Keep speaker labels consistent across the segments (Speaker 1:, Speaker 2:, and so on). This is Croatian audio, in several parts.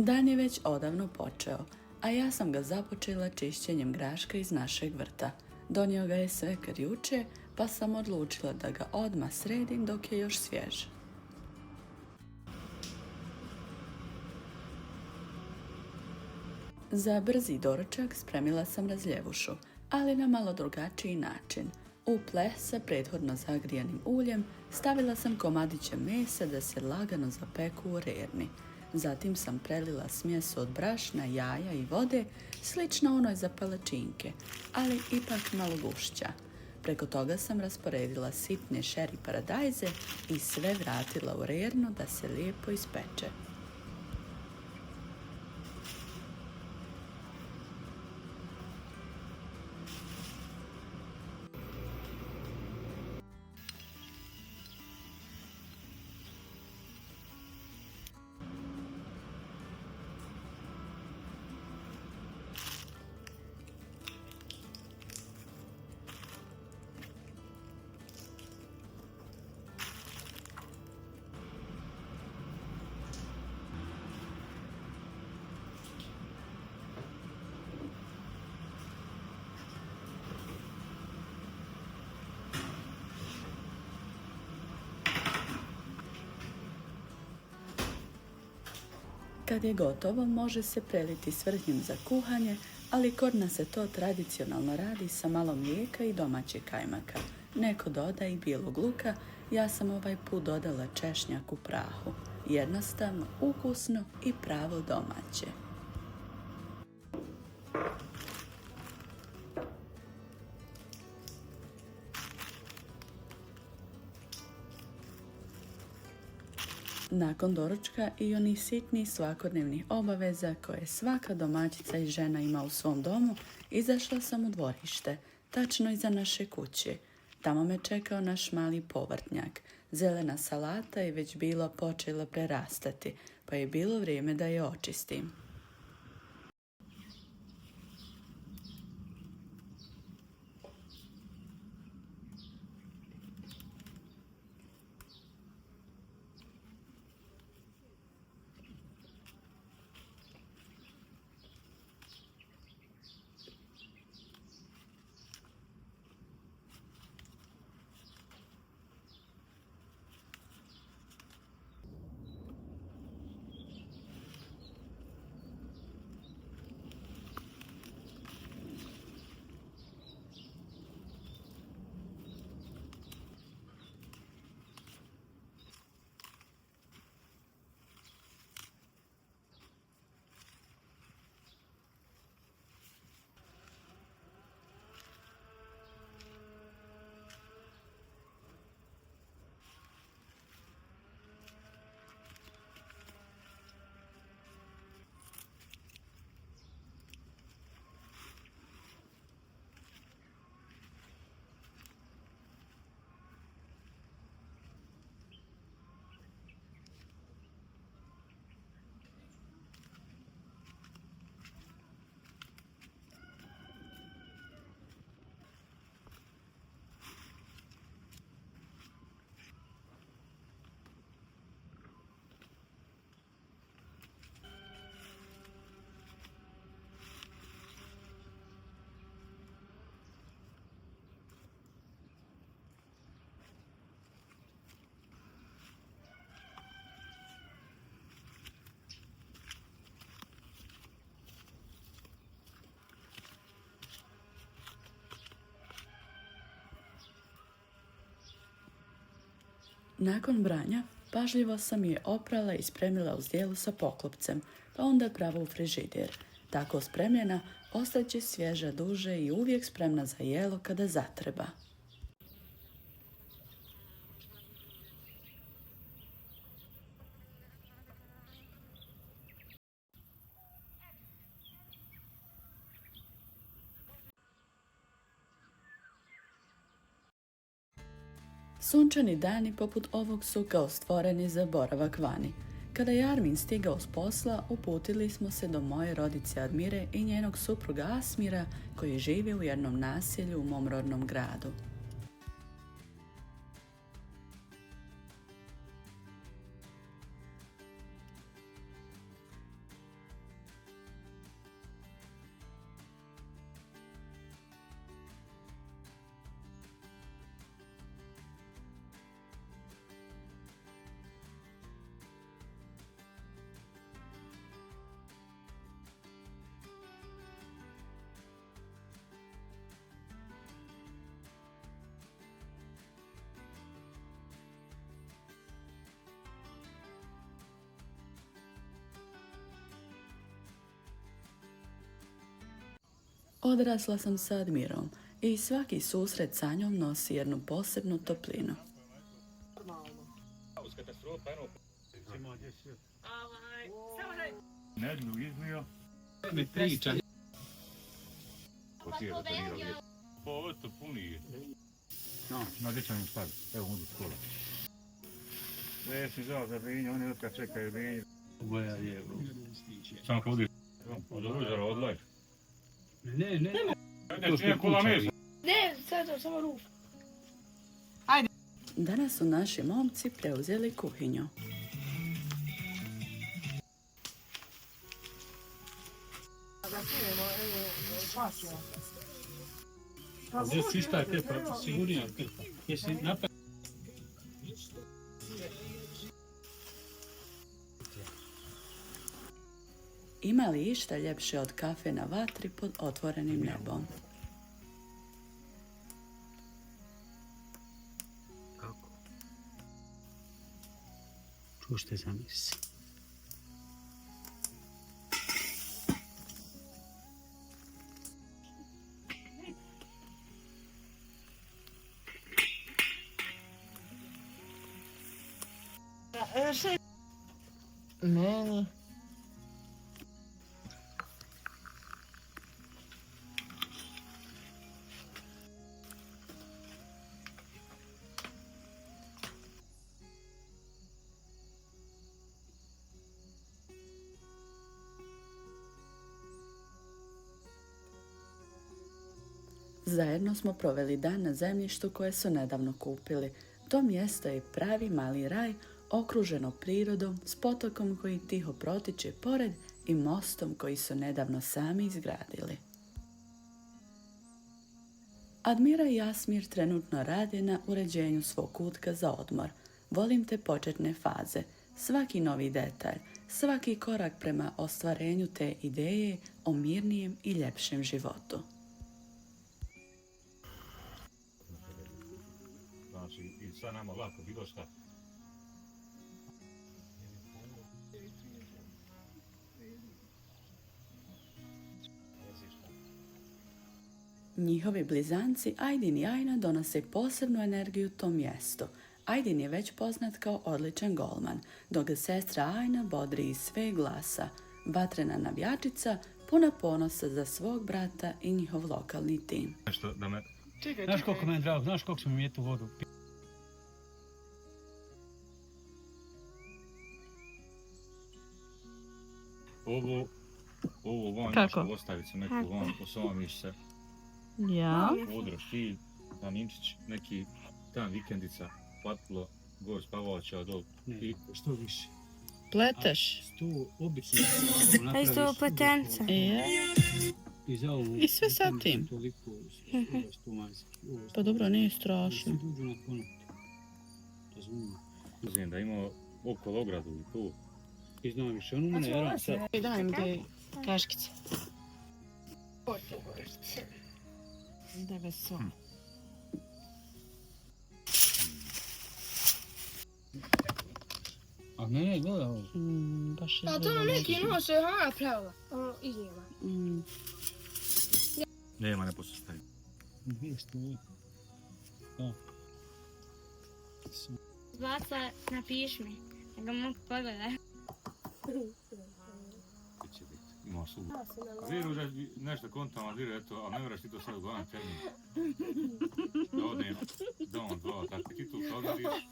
Speaker 1: Dan je već odavno počeo, a ja sam ga započela čišćenjem graška iz našeg vrta. Donio ga je svekar juče, pa sam odlučila da ga odmah sredim dok je još svjež. Za brzi doručak spremila sam razljevušu, ali na malo drugačiji način. U pleh sa prethodno zagrijanim uljem stavila sam komadiće mesa da se lagano zapeku u rerni. Zatim sam prelila smjes od brašna, jaja i vode, slično onoj za palačinke, ali ipak malo gušća. Preko toga sam rasporedila sitne šeri paradajze i sve vratila u rernu da se lijepo ispeče. Kad je gotovo, može se preliti s vrhnjem za kuhanje, ali kod nas se to tradicionalno radi sa malo mlijeka i domaćeg kajmaka. Neko doda i bijelog luka, ja sam ovaj put dodala češnjak u prahu. Jednostavno, ukusno i pravo domaće. Nakon doručka i onih sitnih svakodnevnih obaveza koje svaka domaćica i žena ima u svom domu, izašla sam u dvorište, tačno iza naše kuće. Tamo me čekao naš mali povrtnjak. Zelena salata je već bila počela prerastati, pa je bilo vrijeme da je očistim. Nakon branja, pažljivo sam je oprala i spremila u zdjelu sa poklopcem, pa onda pravo u frižider. Tako spremljena, ostaće svježa duže i uvijek spremna za jelo kada zatreba. Sunčani dani poput ovog su kao stvoreni za boravak vani. Kada je Armin stigao s posla, uputili smo se do moje rodice Admire i njenog supruga Asmira, koji živi u jednom naselju u mom rodnom gradu. Odrasla sam sa Admirom i svaki susret sa njom nosi jednu posebnu toplinu.
Speaker 2: Nedlju izmio. Mi priča. Potijera trenira lijepo. Ovo to puni. No, na gdje ćemo im staviti? Evo uđu škola. Već mi žao za Binju, oni otkad čekaju Binju. Boja je, bro. Samo kad budiš. Od uđara odlaj. Ne. Ne, čije kula mesa.
Speaker 3: Ne, sad samo ruf.
Speaker 1: Danas su naši momci preuzeli kuhinju.
Speaker 2: Gdje čista je krpa, sigurnija krpa. Jesi napad?
Speaker 1: Ima li išta ljepše od kafe na vatri pod otvorenim nebom?
Speaker 4: Kako? Čušte zamisli.
Speaker 3: Meni.
Speaker 1: Zajedno smo proveli dan na zemljištu koje su nedavno kupili. To mjesto je pravi mali raj, okruženo prirodom, s potokom koji tiho protiče pored i mostom koji su nedavno sami izgradili. Admira i Jasmir trenutno rade na uređenju svog kutka za odmor. Volim te početne faze, svaki novi detalj, svaki korak prema ostvarenju te ideje o mirnijem i ljepšem životu.
Speaker 2: Znači, i sad nama lako bilo šta.
Speaker 1: Njihovi blizanci Aydin i Ajna donose posebnu energiju tom mjestu. Aydin je već poznat kao odličan golman, dok ga sestra Ajna bodri iz sve glasa. Vatrena navijačica, puna ponosa za svog brata i njihov lokalni tim.
Speaker 2: Nešto da me...
Speaker 4: Znaš koliko meni drago, znaš koliko smo mi tu vodu pili?
Speaker 2: Ovo van,
Speaker 3: Kako?
Speaker 2: nešto ostaviti se neku van, posovamiš se.
Speaker 3: Ja?
Speaker 2: Odro, šilj, Daninčić, neki dan vikendica, patlo, gor spavača, dol.
Speaker 4: Ne, što više.
Speaker 3: Pleteš?
Speaker 4: Sto obično.
Speaker 5: A isto pletence.
Speaker 4: I za ovu...
Speaker 3: I sve sa tim?
Speaker 4: Toliko, stomanski.
Speaker 3: Pa dobro, nije strašno.
Speaker 4: Dođu na konoptu. Razumijem.
Speaker 2: Uzim da imao okolo ogradu i tu.
Speaker 4: I znam više, ono mene je sad.
Speaker 3: Daj mi te kaškice. Da ga sva.
Speaker 4: A ne, gledaj ovo.
Speaker 3: Baš je
Speaker 5: A to neki nos je ona pravila. Ono iznijela.
Speaker 2: Nema, ne posustaje.
Speaker 4: Vijest, ovo. Da.
Speaker 5: Zlaca, napiš mi. Da ga mogu pogledati.
Speaker 2: Će biti, imao subu. Viru da nešto kontam, ali eto, a ne moraš ti to sad uglavnom termin. Da odem, dan, dva, tako ti tu pogledaš,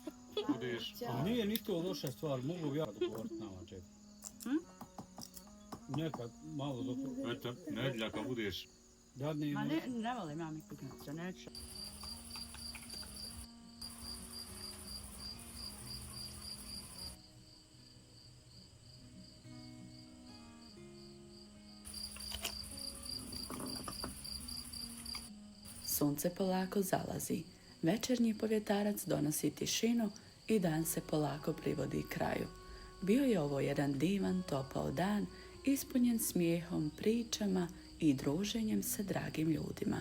Speaker 2: odeš.
Speaker 4: Nije ni to loša stvar, mogu bi ja dogovoriti nama ček. Nekad, malo dok...
Speaker 2: Eto, nedjelja kad budeš,
Speaker 4: Dadne ima...
Speaker 1: Ne volim ja mikutnice, neću. Sunce polako zalazi, večernji povjetarac donosi tišinu i dan se polako privodi kraju. Bio je ovo jedan divan, topao dan, ispunjen smijehom, pričama i druženjem sa dragim ljudima.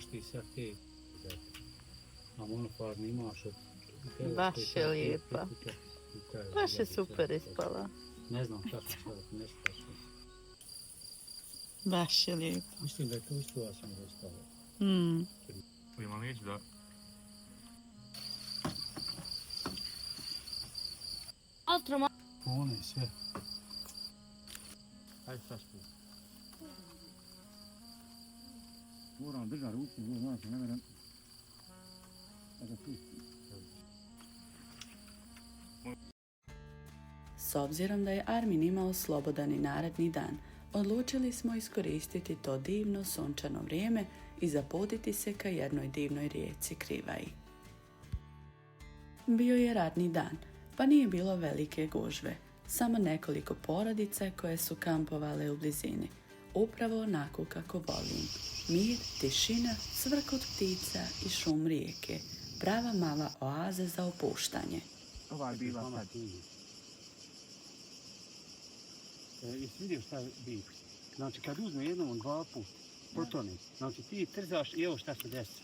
Speaker 4: imaš ti sad te, a monofarni imaš od...
Speaker 3: Baš je lijepa. Baš je super ispala.
Speaker 4: Ne znam kako staviti, nešto što.
Speaker 3: Baš je lijepa.
Speaker 4: Mislim da je to isto ja sam dostavio.
Speaker 2: Ima neću da...
Speaker 5: Altro
Speaker 4: One sve. Ajde sad spusti. Moram držati ruku, znači ne vjerujem. Da ga pustim.
Speaker 1: S obzirom da je Armin imao slobodan i naredni dan, odlučili smo iskoristiti to divno sunčano vrijeme i zaputiti se ka jednoj divnoj rijeci Krivaji. Bio je radni dan, pa nije bilo velike gužve, samo nekoliko porodica koje su kampovale u blizini, upravo onako kako volim. Mir, tišina, cvrkot ptica i šum rijeke, prava mala oaza za opuštanje.
Speaker 4: Ova je bila sad. Jesi vidio šta je bit? Znači kad uzme jednom dva put, potone. Znači ti trzaš i evo šta se desi.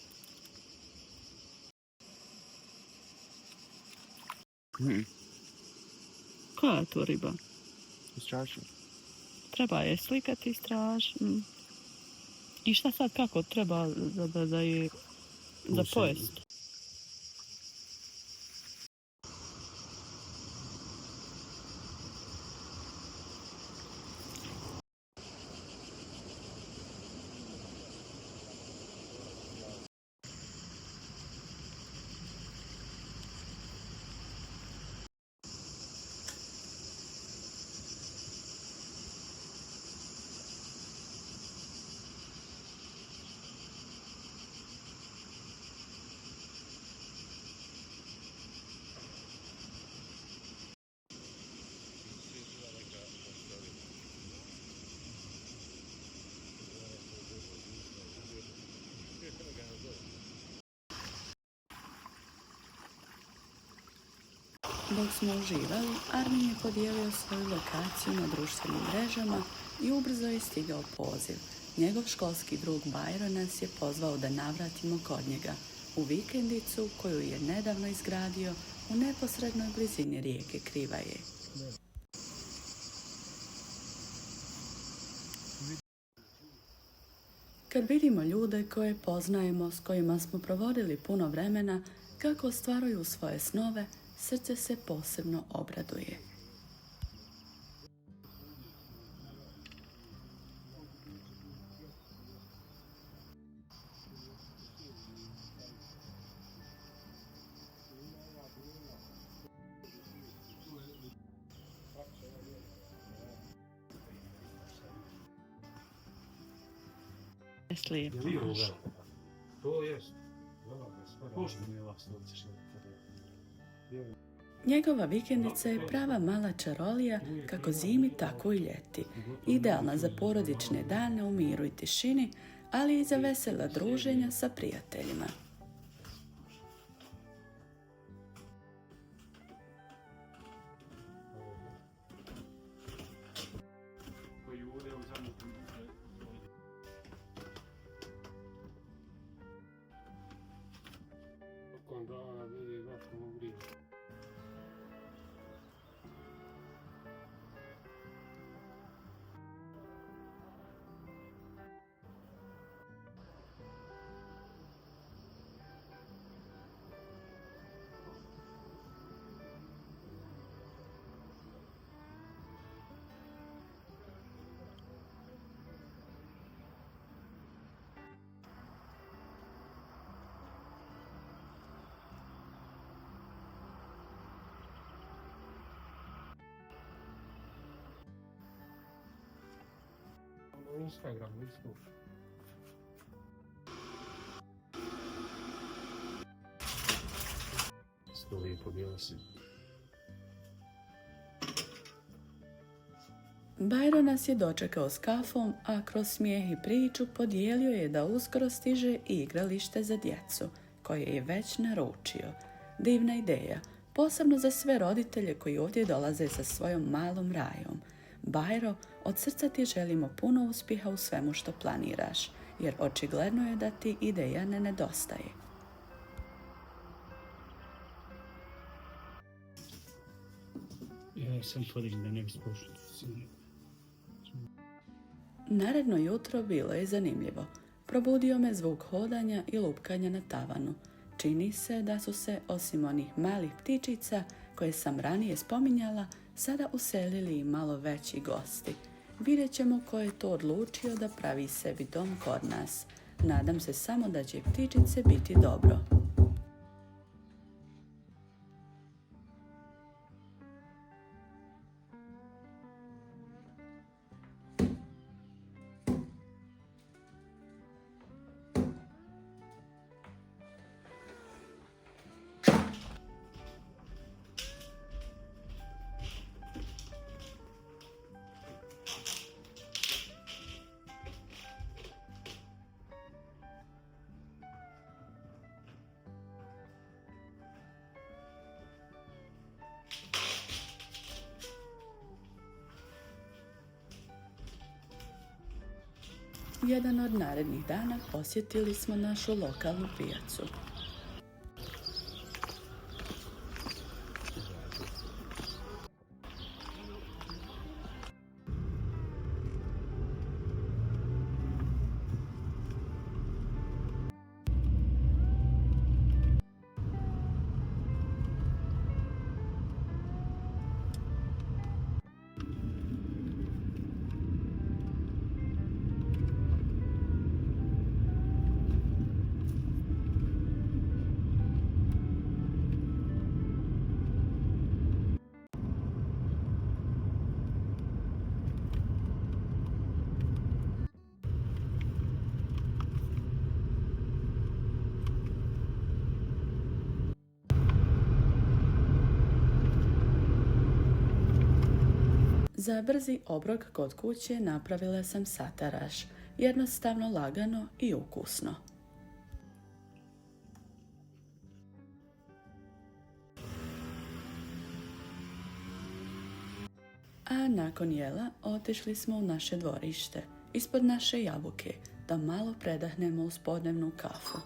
Speaker 3: Koja je to riba?
Speaker 6: Strašno.
Speaker 3: Treba je slikati strašno. I šta sad kako treba da je za pojest?
Speaker 1: Dok smo uživali, Armin je podijelio svoju lokaciju na društvenim mrežama i ubrzo je stigao poziv. Njegov školski drug Bajro nas je pozvao da navratimo kod njega u vikendicu koju je nedavno izgradio u neposrednoj blizini rijeke Krivaje. Kad vidimo ljude koje poznajemo, s kojima smo provodili puno vremena, kako ostvaruju svoje snove, srce se posebno obraduje.
Speaker 3: Jest lijepo.
Speaker 4: To jest. Pošto mi je ova stolica što je.
Speaker 1: Njegova vikendica je prava mala čarolija kako zimi, tako i ljeti. Idealna za porodične dane u miru i tišini, ali i za vesela druženja sa prijateljima.
Speaker 4: Instagram, isto. Isto lijepo bilo si.
Speaker 1: Bajro nas je dočekao s kafom, a kroz smijeh i priču podijelio je da uskoro stiže i igralište za djecu, koje je već naručio. Divna ideja, posebno za sve roditelje koji ovdje dolaze sa svojom malom rajom. Bajro, od srca ti želimo puno uspjeha u svemu što planiraš jer očigledno je da ti ideja ne nedostaje.
Speaker 4: Ja sam podižem da ne bi spošao.
Speaker 1: Naredno jutro bilo je zanimljivo. Probudio me zvuk hodanja i lupkanja na tavanu. Čini se da su se, osim onih malih ptičica koje sam ranije spominjala, sada uselili i malo veći gosti. Vidjet ćemo ko je to odlučio da pravi sebi dom kod nas. Nadam se samo da će ptičice biti dobro. Jedan od narednih dana posjetili smo našu lokalnu pijacu. Za brzi obrok kod kuće napravila sam sataraš, jednostavno, lagano i ukusno. A nakon jela otišli smo u naše dvorište, ispod naše jabuke, da malo predahnemo uz podnevnu kafu.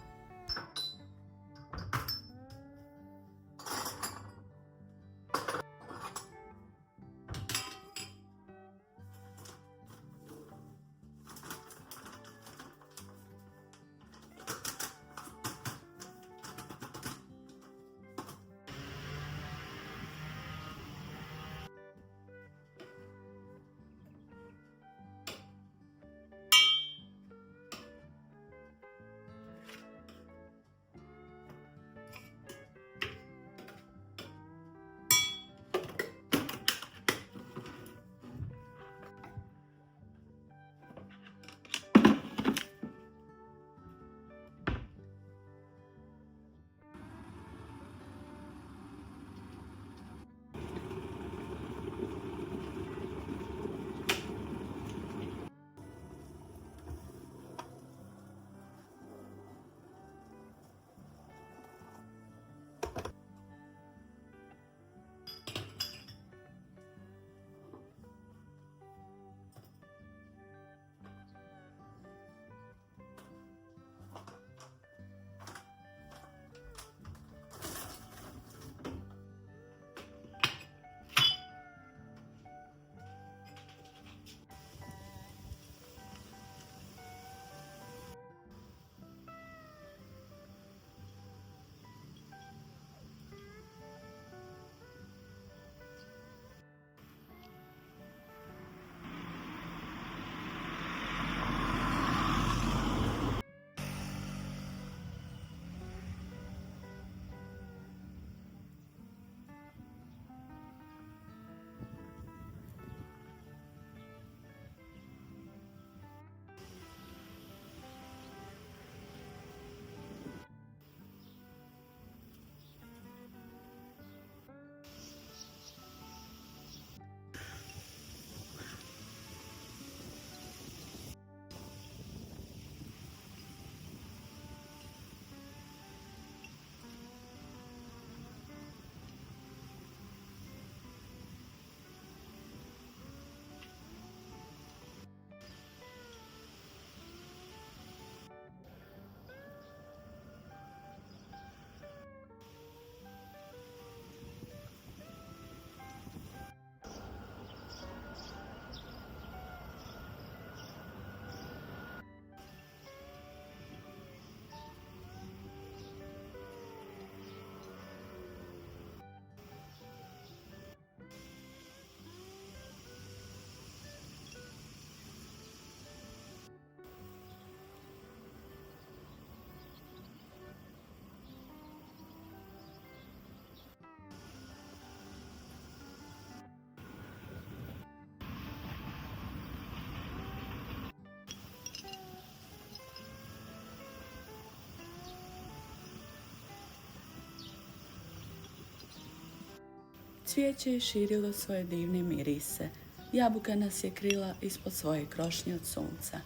Speaker 1: Cvijeće je širilo svoje divne mirise. Jabuka nas je krila ispod svoje krošnje od sunca,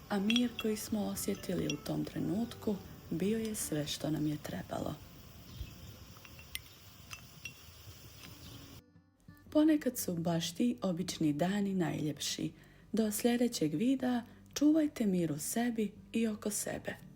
Speaker 1: a mir koji smo osjetili u tom trenutku bio je sve što nam je trebalo. Ponekad su baš ti obični dani najljepši. Do sljedećeg videa čuvajte mir u sebi i oko sebe.